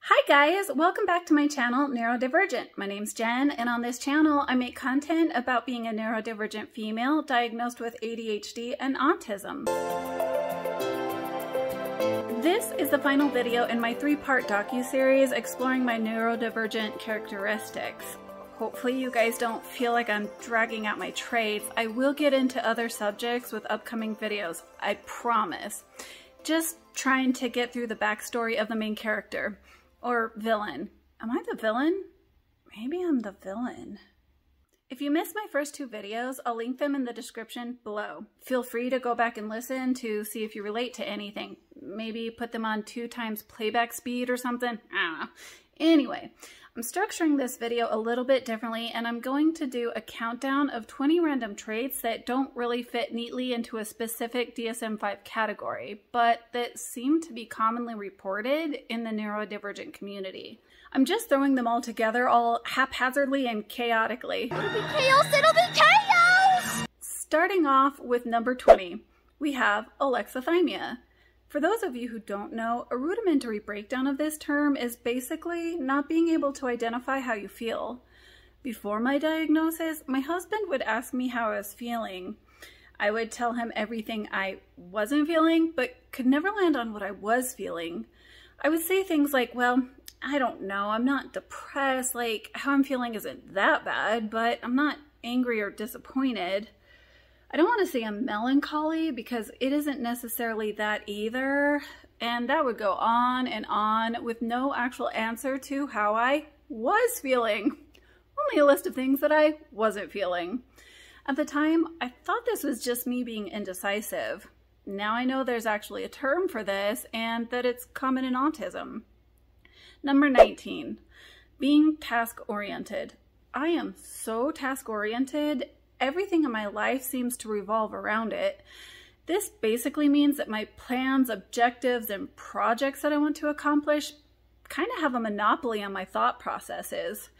Hi guys, welcome back to my channel, Neurodivergent. My name's Jen, and on this channel I make content about being a neurodivergent female diagnosed with ADHD and autism. This is the final video in my 3-part docu-series exploring my neurodivergent characteristics. Hopefully you guys don't feel like I'm dragging out my traits. I will get into other subjects with upcoming videos, I promise. Just trying to get through the backstory of the main character. Or villain. Am I the villain? Maybe I'm the villain. If you missed my first 2 videos, I'll link them in the description below. Feel free to go back and listen to see if you relate to anything. Maybe put them on 2 times playback speed or something. I don't know. Anyway, I'm structuring this video a little bit differently, and I'm going to do a countdown of 20 random traits that don't really fit neatly into a specific DSM-5 category, but that seem to be commonly reported in the neurodivergent community. I'm just throwing them all together all haphazardly and chaotically. It'll be chaos! It'll be chaos! Starting off with number 20, we have Alexithymia. For those of you who don't know, a rudimentary breakdown of this term is basically not being able to identify how you feel. Before my diagnosis, my husband would ask me how I was feeling. I would tell him everything I wasn't feeling, but could never land on what I was feeling. I would say things like, well, I don't know, I'm not depressed, like how I'm feeling isn't that bad, but I'm not angry or disappointed. I don't want to say I'm melancholy because it isn't necessarily that either, and that would go on with no actual answer to how I was feeling. Only a list of things that I wasn't feeling. At the time, I thought this was just me being indecisive. Now I know there's actually a term for this and that it's common in autism. Number 19, being task-oriented. I am so task-oriented. Everything in my life seems to revolve around it. This basically means that my plans, objectives, and projects that I want to accomplish kind of have a monopoly on my thought processes.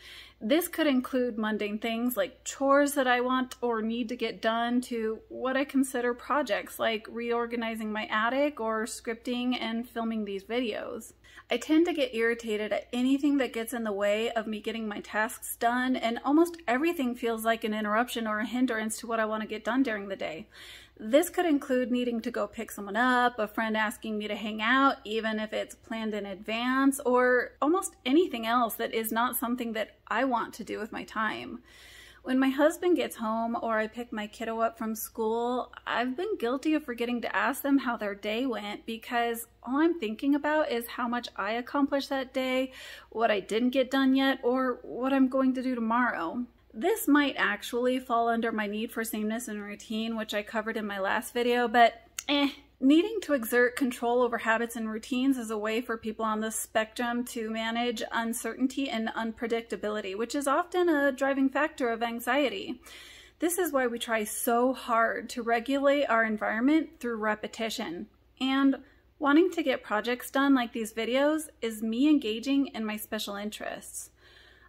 This could include mundane things like chores that I want or need to get done to what I consider projects like reorganizing my attic or scripting and filming these videos. I tend to get irritated at anything that gets in the way of me getting my tasks done, and almost everything feels like an interruption or a hindrance to what I want to get done during the day. This could include needing to go pick someone up, a friend asking me to hang out, even if it's planned in advance, or almost anything else that is not something that I want to do with my time. When my husband gets home or I pick my kiddo up from school, I've been guilty of forgetting to ask them how their day went because all I'm thinking about is how much I accomplished that day, what I didn't get done yet, or what I'm going to do tomorrow. This might actually fall under my need for sameness and routine, which I covered in my last video, but needing to exert control over habits and routines is a way for people on the spectrum to manage uncertainty and unpredictability, which is often a driving factor of anxiety. This is why we try so hard to regulate our environment through repetition. And wanting to get projects done like these videos is me engaging in my special interests.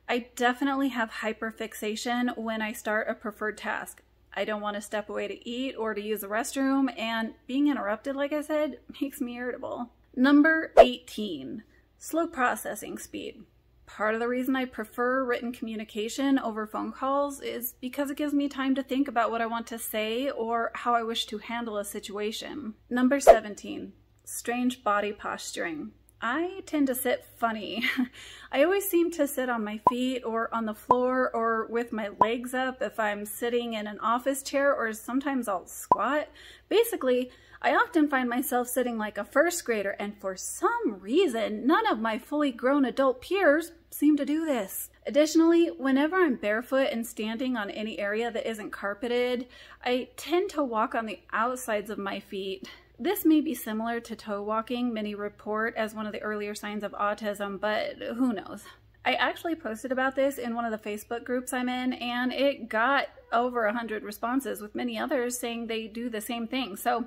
I definitely have hyperfixation when I start a preferred task. I don't want to step away to eat or to use the restroom, and being interrupted, like I said, makes me irritable. Number 18, slow processing speed. Part of the reason I prefer written communication over phone calls is because it gives me time to think about what I want to say or how I wish to handle a situation. Number 17, strange body posturing. I tend to sit funny. I always seem to sit on my feet or on the floor or with my legs up if I'm sitting in an office chair, or sometimes I'll squat. Basically, I often find myself sitting like a first grader, and for some reason, none of my fully grown adult peers seem to do this. Additionally, whenever I'm barefoot and standing on any area that isn't carpeted, I tend to walk on the outsides of my feet. This may be similar to toe walking, many report as one of the earlier signs of autism, but who knows. I actually posted about this in one of the Facebook groups I'm in, and it got over 100 responses, with many others saying they do the same thing. So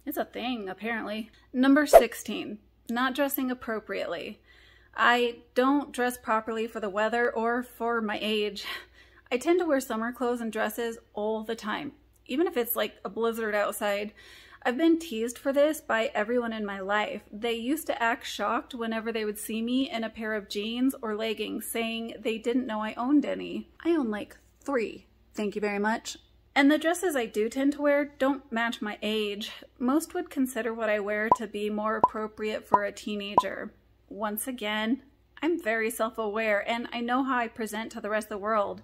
it's a thing, apparently. Number 16, not dressing appropriately. I don't dress properly for the weather or for my age. I tend to wear summer clothes and dresses all the time, even if it's like a blizzard outside. I've been teased for this by everyone in my life. They used to act shocked whenever they would see me in a pair of jeans or leggings, saying they didn't know I owned any. I own like 3. Thank you very much. And the dresses I do tend to wear don't match my age. Most would consider what I wear to be more appropriate for a teenager. Once again, I'm very self-aware and I know how I present to the rest of the world.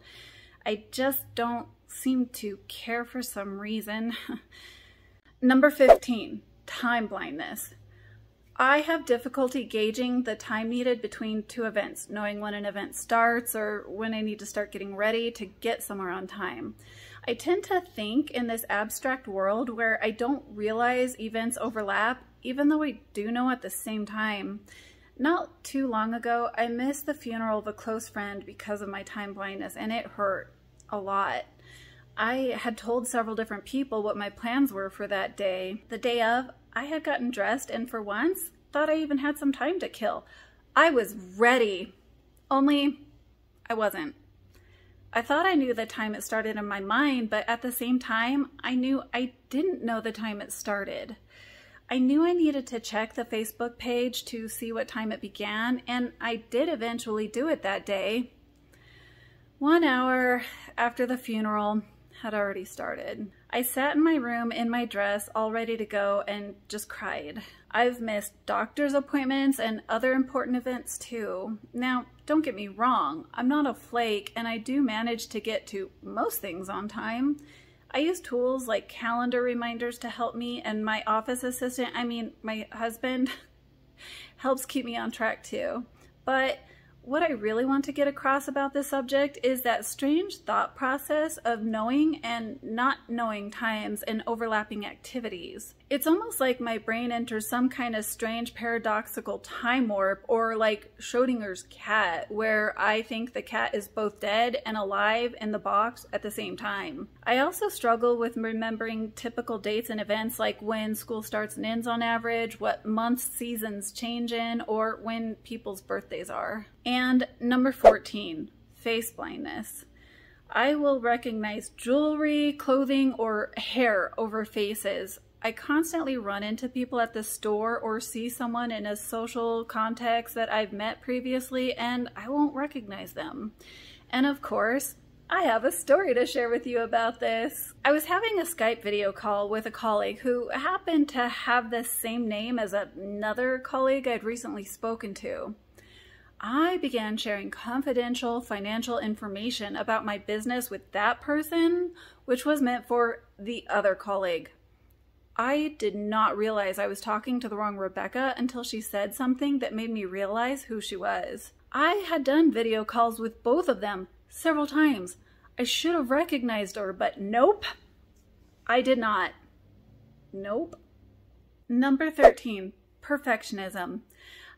I just don't seem to care for some reason. Number 15, time blindness. I have difficulty gauging the time needed between 2 events, knowing when an event starts or when I need to start getting ready to get somewhere on time. I tend to think in this abstract world where I don't realize events overlap, even though I do know at the same time. Not too long ago, I missed the funeral of a close friend because of my time blindness, and it hurt a lot. I had told several different people what my plans were for that day. The day of, I had gotten dressed and for once, thought I even had some time to kill. I was ready, only I wasn't. I thought I knew the time it started in my mind, but at the same time, I knew I didn't know the time it started. I knew I needed to check the Facebook page to see what time it began, and I did eventually do it that day. 1 hour after the funeral had already started. I sat in my room in my dress, all ready to go, and just cried. I've missed doctor's appointments and other important events too. Now, don't get me wrong, I'm not a flake, and I do manage to get to most things on time. I use tools like calendar reminders to help me, and my office assistant, my husband, helps keep me on track too. But what I really want to get across about this subject is that strange thought process of knowing and not knowing times and overlapping activities. It's almost like my brain enters some kind of strange paradoxical time warp, or like Schrodinger's cat, where I think the cat is both dead and alive in the box at the same time. I also struggle with remembering typical dates and events, like when school starts and ends on average, what months seasons change in, or when people's birthdays are. And number 14, face blindness. I will recognize jewelry, clothing, or hair over faces. I constantly run into people at the store or see someone in a social context that I've met previously, and I won't recognize them. And of course, I have a story to share with you about this. I was having a Skype video call with a colleague who happened to have the same name as another colleague I'd recently spoken to. I began sharing confidential financial information about my business with that person, which was meant for the other colleague. I did not realize I was talking to the wrong Rebecca until she said something that made me realize who she was. I had done video calls with both of them several times. I should have recognized her, but nope, I did not. Nope. Number 13, perfectionism.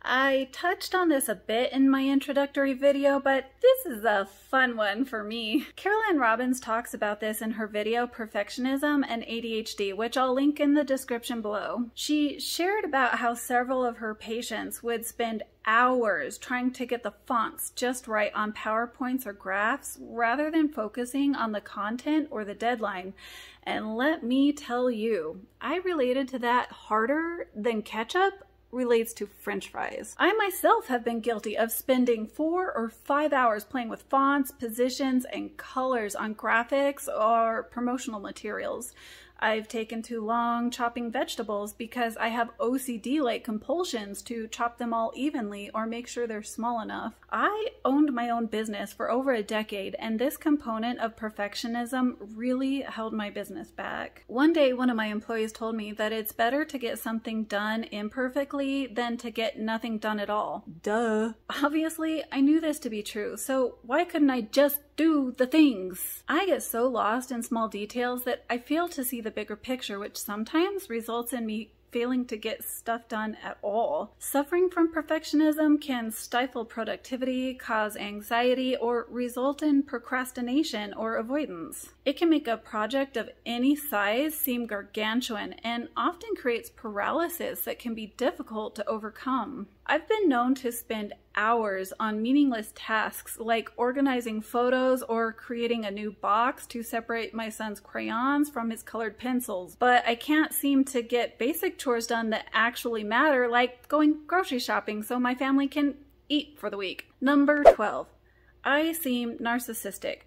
I touched on this a bit in my introductory video, but this is a fun one for me. Caroline Robbins talks about this in her video Perfectionism and ADHD, which I'll link in the description below. She shared about how several of her patients would spend hours trying to get the fonts just right on PowerPoints or graphs rather than focusing on the content or the deadline. And let me tell you, I related to that harder than ketchup relates to French fries. I myself have been guilty of spending 4 or 5 hours playing with fonts, positions, and colors on graphics or promotional materials. I've taken too long chopping vegetables because I have OCD-like compulsions to chop them all evenly or make sure they're small enough. I owned my own business for over a decade, and this component of perfectionism really held my business back. One day, one of my employees told me that it's better to get something done imperfectly than to get nothing done at all. Duh. Obviously, I knew this to be true, so why couldn't I just do the things? I get so lost in small details that I fail to see the bigger picture, which sometimes results in me failing to get stuff done at all. Suffering from perfectionism can stifle productivity, cause anxiety, or result in procrastination or avoidance. It can make a project of any size seem gargantuan and often creates paralysis that can be difficult to overcome. I've been known to spend hours on meaningless tasks like organizing photos or creating a new box to separate my son's crayons from his colored pencils, but I can't seem to get basic chores done that actually matter, like going grocery shopping so my family can eat for the week. Number 12. I seem narcissistic.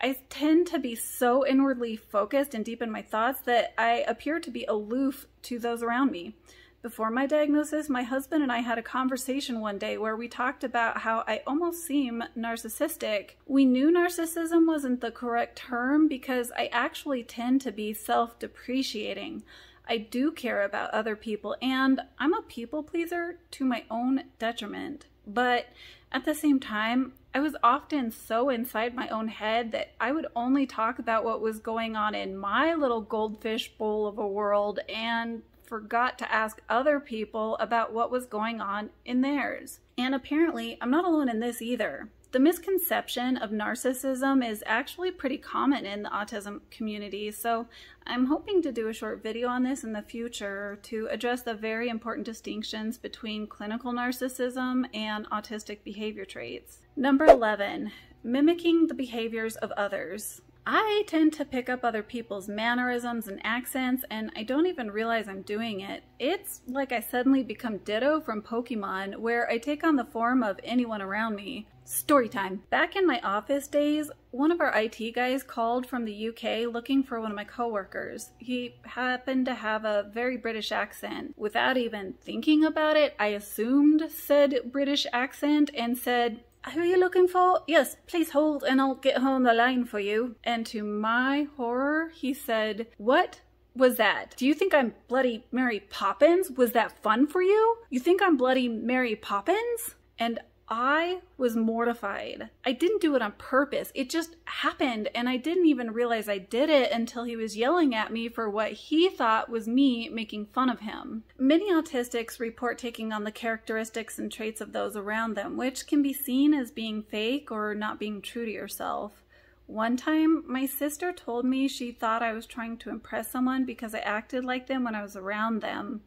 I tend to be so inwardly focused and deep in my thoughts that I appear to be aloof to those around me. Before my diagnosis, my husband and I had a conversation one day where we talked about how I almost seem narcissistic. We knew narcissism wasn't the correct term because I actually tend to be self-depreciating. I do care about other people, and I'm a people pleaser to my own detriment. But at the same time, I was often so inside my own head that I would only talk about what was going on in my little goldfish bowl of a world and forgot to ask other people about what was going on in theirs. And apparently, I'm not alone in this either. The misconception of narcissism is actually pretty common in the autism community, so I'm hoping to do a short video on this in the future to address the very important distinctions between clinical narcissism and autistic behavior traits. Number 11, mimicking the behaviors of others. I tend to pick up other people's mannerisms and accents, and I don't even realize I'm doing it. It's like I suddenly become Ditto from Pokemon, where I take on the form of anyone around me. Story time. Back in my office days, one of our IT guys called from the UK looking for one of my coworkers. He happened to have a very British accent. Without even thinking about it, I assumed said British accent and said, "Who are you looking for? Yes, please hold and I'll get her on the line for you." And to my horror, he said, "What was that? Do you think I'm bloody Mary Poppins? Was that fun for you? You think I'm bloody Mary Poppins?" And I was mortified. I didn't do it on purpose. It just happened, and I didn't even realize I did it until he was yelling at me for what he thought was me making fun of him. Many autistics report taking on the characteristics and traits of those around them, which can be seen as being fake or not being true to yourself. One time, my sister told me she thought I was trying to impress someone because I acted like them when I was around them.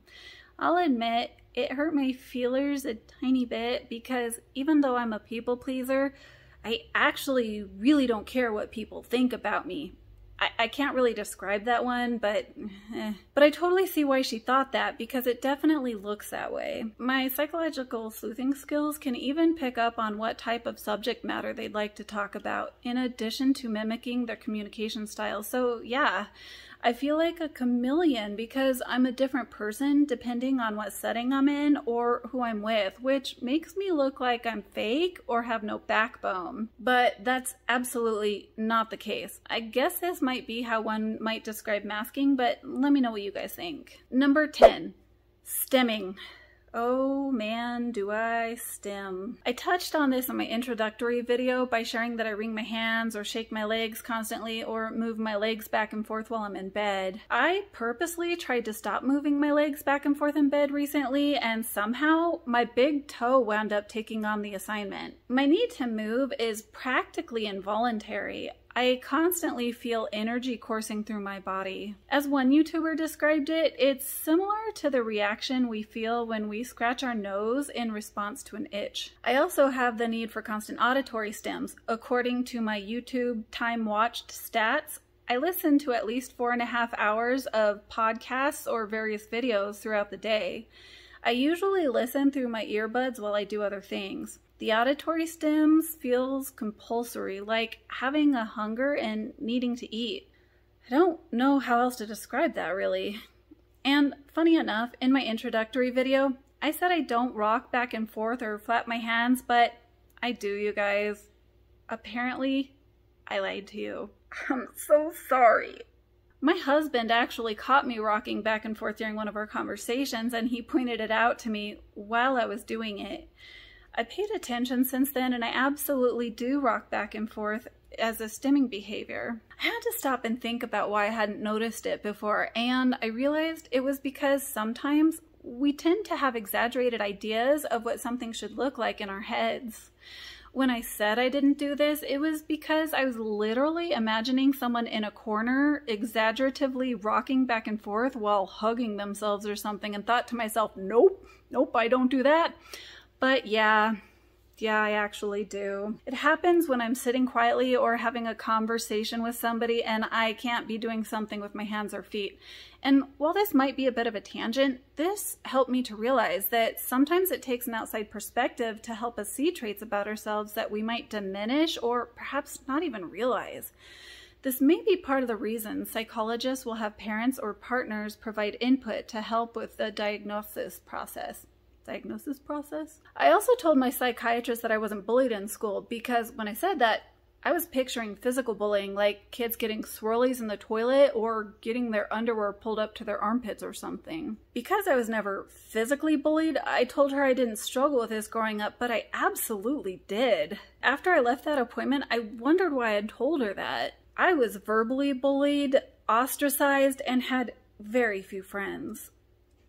I'll admit, it hurt my feelers a tiny bit because even though I'm a people pleaser, I actually really don't care what people think about me. I can't really describe that one, but I totally see why she thought that because it definitely looks that way. My psychological sleuthing skills can even pick up on what type of subject matter they'd like to talk about, in addition to mimicking their communication style. So yeah, I feel like a chameleon because I'm a different person depending on what setting I'm in or who I'm with, which makes me look like I'm fake or have no backbone. But that's absolutely not the case. I guess this might be how one might describe masking, but let me know what you guys think. Number 10, stimming. Oh man, do I stim. I touched on this in my introductory video by sharing that I wring my hands or shake my legs constantly or move my legs back and forth while I'm in bed. I purposely tried to stop moving my legs back and forth in bed recently, and somehow my big toe wound up taking on the assignment. My need to move is practically involuntary. I constantly feel energy coursing through my body. As one YouTuber described it, it's similar to the reaction we feel when we scratch our nose in response to an itch. I also have the need for constant auditory stims. According to my YouTube time watched stats, I listen to at least 4.5 hours of podcasts or various videos throughout the day. I usually listen through my earbuds while I do other things. The auditory stims feels compulsory, like having a hunger and needing to eat. I don't know how else to describe that really. And funny enough, in my introductory video, I said I don't rock back and forth or flap my hands, but I do, you guys. Apparently, I lied to you. I'm so sorry. My husband actually caught me rocking back and forth during one of our conversations, and he pointed it out to me while I was doing it. I paid attention since then, and I absolutely do rock back and forth as a stimming behavior. I had to stop and think about why I hadn't noticed it before, and I realized it was because sometimes we tend to have exaggerated ideas of what something should look like in our heads. When I said I didn't do this, it was because I was literally imagining someone in a corner exaggeratively rocking back and forth while hugging themselves or something, and thought to myself, nope, I don't do that. But yeah, I actually do. It happens when I'm sitting quietly or having a conversation with somebody and I can't be doing something with my hands or feet. And while this might be a bit of a tangent, this helped me to realize that sometimes it takes an outside perspective to help us see traits about ourselves that we might diminish or perhaps not even realize. This may be part of the reason psychologists will have parents or partners provide input to help with the diagnosis process. I also told my psychiatrist that I wasn't bullied in school because when I said that, I was picturing physical bullying, like kids getting swirlies in the toilet or getting their underwear pulled up to their armpits or something. Because I was never physically bullied, I told her I didn't struggle with this growing up, but I absolutely did. After I left that appointment, I wondered why I had told her that. I was verbally bullied, ostracized, and had very few friends.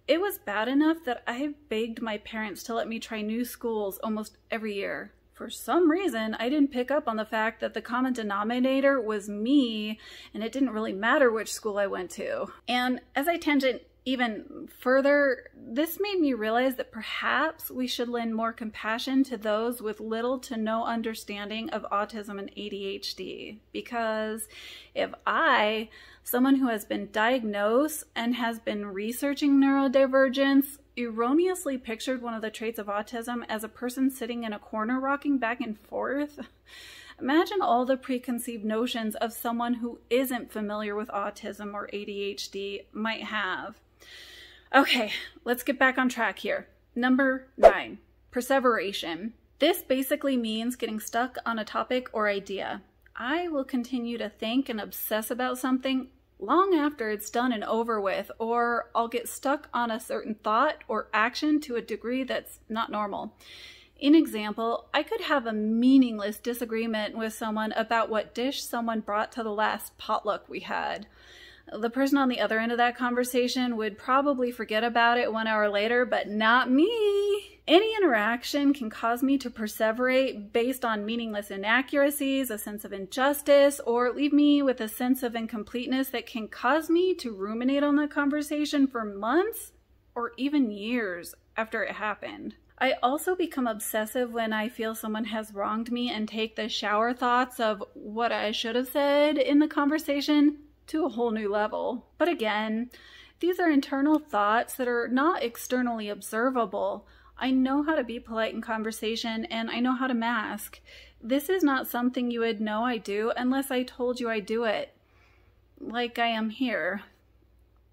It was bad enough that I begged my parents to let me try new schools almost every year. For some reason, I didn't pick up on the fact that the common denominator was me, and it didn't really matter which school I went to. And as I tangent even further, this made me realize that perhaps we should lend more compassion to those with little to no understanding of autism and ADHD. Because if I, someone who has been diagnosed and has been researching neurodivergence, erroneously pictured one of the traits of autism as a person sitting in a corner rocking back and forth, imagine all the preconceived notions of someone who isn't familiar with autism or ADHD might have. Okay, let's get back on track here. Number 9, perseveration. This basically means getting stuck on a topic or idea. I will continue to think and obsess about something long after it's done and over with, or I'll get stuck on a certain thought or action to a degree that's not normal. In example, I could have a meaningless disagreement with someone about what dish someone brought to the last potluck we had. The person on the other end of that conversation would probably forget about it 1 hour later, but not me. Any interaction can cause me to perseverate based on meaningless inaccuracies, a sense of injustice, or leave me with a sense of incompleteness that can cause me to ruminate on the conversation for months or even years after it happened. I also become obsessive when I feel someone has wronged me and take the shower thoughts of what I should have said in the conversation to a whole new level. But again, these are internal thoughts that are not externally observable. I know how to be polite in conversation and I know how to mask. This is not something you would know I do unless I told you I do it. Like I am here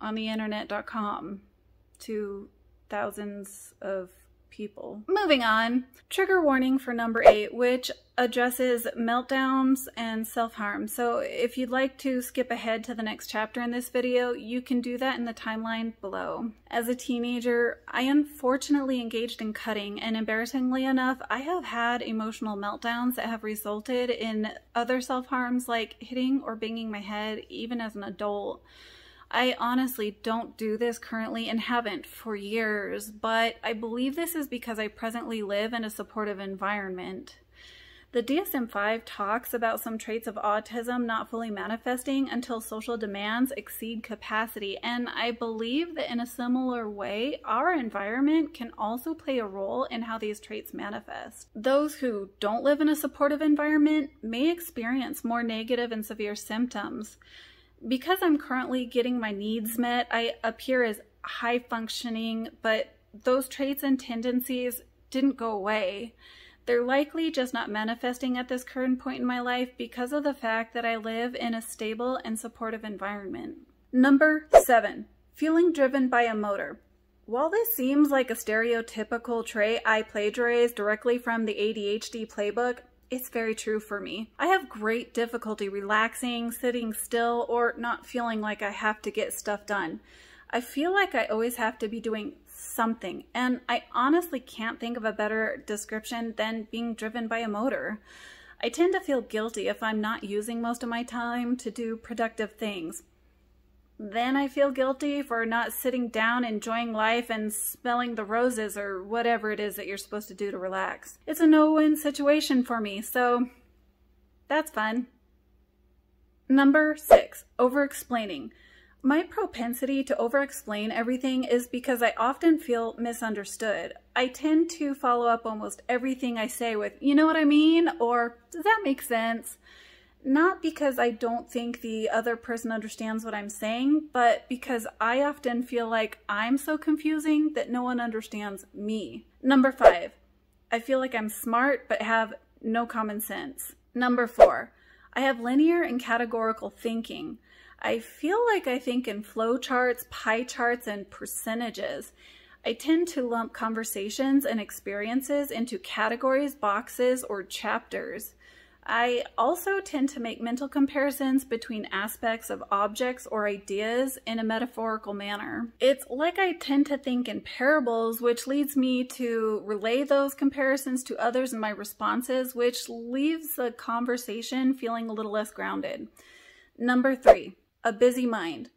on the internet.com to thousands of people. Moving on, trigger warning for number 8, which addresses meltdowns and self-harm. So if you'd like to skip ahead to the next chapter in this video, you can do that in the timeline below. As a teenager, I unfortunately engaged in cutting, and embarrassingly enough, I have had emotional meltdowns that have resulted in other self-harms like hitting or banging my head, even as an adult. I honestly don't do this currently and haven't for years, but I believe this is because I presently live in a supportive environment. The DSM-5 talks about some traits of autism not fully manifesting until social demands exceed capacity, and I believe that in a similar way, our environment can also play a role in how these traits manifest. Those who don't live in a supportive environment may experience more negative and severe symptoms. Because I'm currently getting my needs met, I appear as high functioning, but those traits and tendencies didn't go away. They're likely just not manifesting at this current point in my life because of the fact that I live in a stable and supportive environment. Number 7, feeling driven by a motor. While this seems like a stereotypical trait I plagiarized directly from the ADHD playbook, it's very true for me. I have great difficulty relaxing, sitting still, or not feeling like I have to get stuff done. I feel like I always have to be doing something, and I honestly can't think of a better description than being driven by a motor. I tend to feel guilty if I'm not using most of my time to do productive things. Then I feel guilty for not sitting down, enjoying life, and smelling the roses or whatever it is that you're supposed to do to relax. It's a no-win situation for me, so that's fun. Number 6, overexplaining. My propensity to over-explain everything is because I often feel misunderstood. I tend to follow up almost everything I say with, you know what I mean? Or, does that make sense? Not because I don't think the other person understands what I'm saying, but because I often feel like I'm so confusing that no one understands me. Number 5, I feel like I'm smart but have no common sense. Number 4, I have linear and categorical thinking. I feel like I think in flowcharts, pie charts, and percentages. I tend to lump conversations and experiences into categories, boxes, or chapters. I also tend to make mental comparisons between aspects of objects or ideas in a metaphorical manner. It's like I tend to think in parables, which leads me to relay those comparisons to others in my responses, which leaves the conversation feeling a little less grounded. Number 3, a busy mind.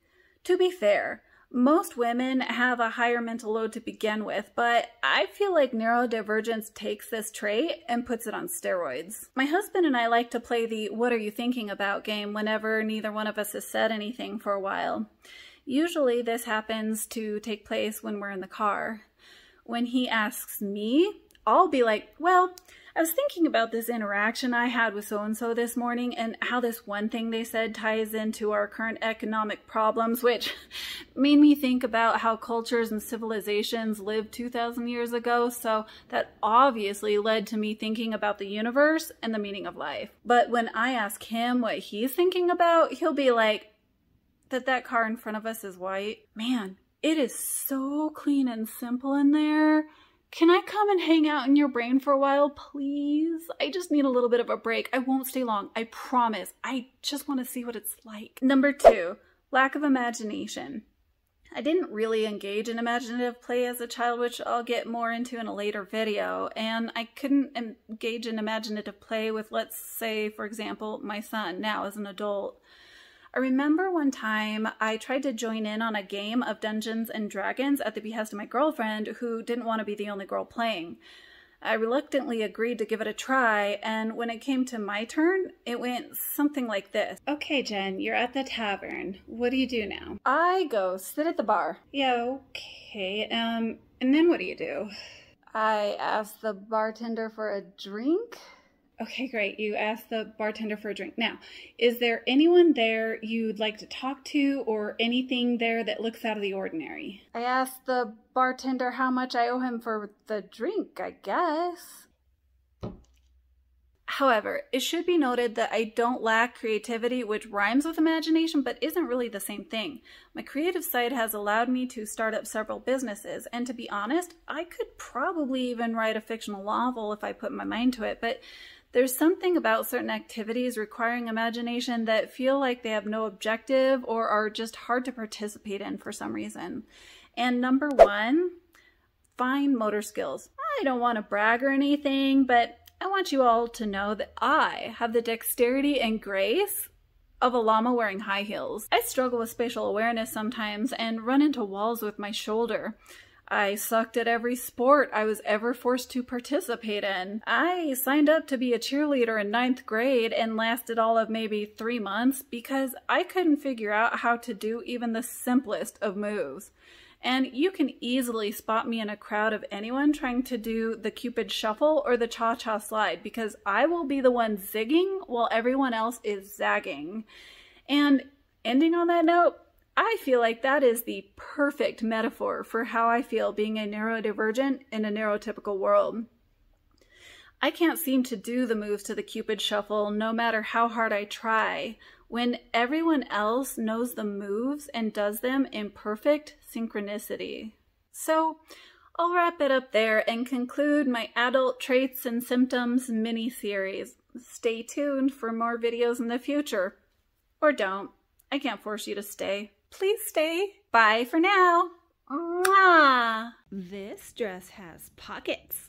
To be fair, most women have a higher mental load to begin with, but I feel like neurodivergence takes this trait and puts it on steroids. My husband and I like to play the "what are you thinking about" game whenever neither one of us has said anything for a while. Usually this happens to take place when we're in the car. When he asks me, I'll be like, well, I was thinking about this interaction I had with so-and-so this morning and how this one thing they said ties into our current economic problems, which made me think about how cultures and civilizations lived 2,000 years ago, so that obviously led to me thinking about the universe and the meaning of life. But when I ask him what he's thinking about, he'll be like, that car in front of us is white. Man, it is so clean and simple in there. Can I come and hang out in your brain for a while, please? I just need a little bit of a break. I won't stay long, I promise. I just want to see what it's like. Number 2, lack of imagination. I didn't really engage in imaginative play as a child, which I'll get more into in a later video, and I couldn't engage in imaginative play with, let's say, for example, my son now as an adult. I remember one time I tried to join in on a game of Dungeons and Dragons at the behest of my girlfriend, who didn't want to be the only girl playing. I reluctantly agreed to give it a try, and when it came to my turn, it went something like this. Okay, Jen, you're at the tavern. What do you do now? I go sit at the bar. Yeah, okay, and then what do you do? I ask the bartender for a drink. Okay, great. You asked the bartender for a drink. Now, is there anyone there you'd like to talk to or anything there that looks out of the ordinary? I asked the bartender how much I owe him for the drink, I guess. However, it should be noted that I don't lack creativity, which rhymes with imagination, but isn't really the same thing. My creative side has allowed me to start up several businesses, and to be honest, I could probably even write a fictional novel if I put my mind to it, but there's something about certain activities requiring imagination that feel like they have no objective or are just hard to participate in for some reason. And number 1, fine motor skills. I don't want to brag or anything, but I want you all to know that I have the dexterity and grace of a llama wearing high heels. I struggle with spatial awareness sometimes and run into walls with my shoulder. I sucked at every sport I was ever forced to participate in. I signed up to be a cheerleader in 9th grade and lasted all of maybe 3 months because I couldn't figure out how to do even the simplest of moves. And you can easily spot me in a crowd of anyone trying to do the Cupid shuffle or the cha-cha slide because I will be the one zigging while everyone else is zagging. And ending on that note, I feel like that is the perfect metaphor for how I feel being a neurodivergent in a neurotypical world. I can't seem to do the moves to the Cupid shuffle no matter how hard I try, when everyone else knows the moves and does them in perfect synchronicity. So I'll wrap it up there and conclude my adult traits and symptoms mini-series. Stay tuned for more videos in the future. Or don't. I can't force you to stay. Please stay. Bye for now. Mwah! This dress has pockets.